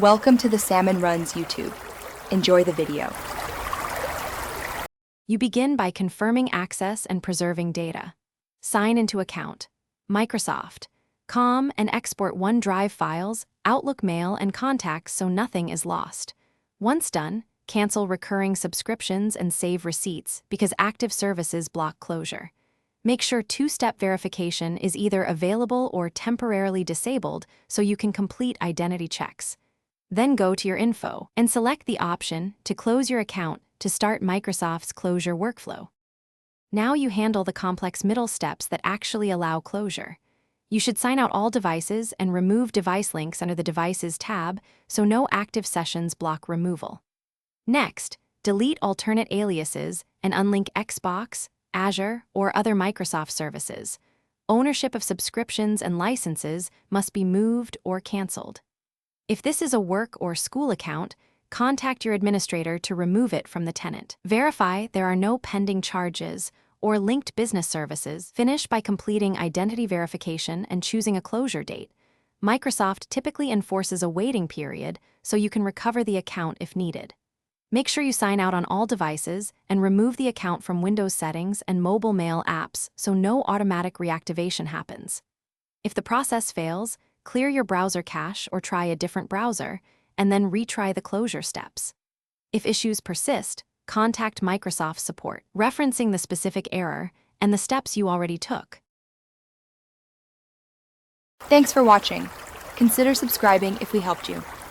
Welcome to the Salmon Runs YouTube. Enjoy the video. You begin by confirming access and preserving data. Sign into account. Microsoft. Com and export OneDrive files, Outlook mail, and contacts so nothing is lost. Once done, cancel recurring subscriptions and save receipts because active services block closure. Make sure two-step verification is either available or temporarily disabled so you can complete identity checks. Then go to your info and select the option to close your account to start Microsoft's closure workflow. Now you handle the complex middle steps that actually allow closure. You should sign out all devices and remove device links under the Devices tab so no active sessions block removal. Next, delete alternate aliases and unlink Xbox, Azure, or other Microsoft services. Ownership of subscriptions and licenses must be moved or canceled. If this is a work or school account, contact your administrator to remove it from the tenant. Verify there are no pending charges or linked business services. Finish by completing identity verification and choosing a closure date. Microsoft typically enforces a waiting period so you can recover the account if needed. Make sure you sign out on all devices and remove the account from Windows settings and mobile mail apps so no automatic reactivation happens. If the process fails, clear your browser cache or try a different browser, and then retry the closure steps. If issues persist, contact Microsoft support, referencing the specific error and the steps you already took. Thanks for watching. Consider subscribing if we helped you.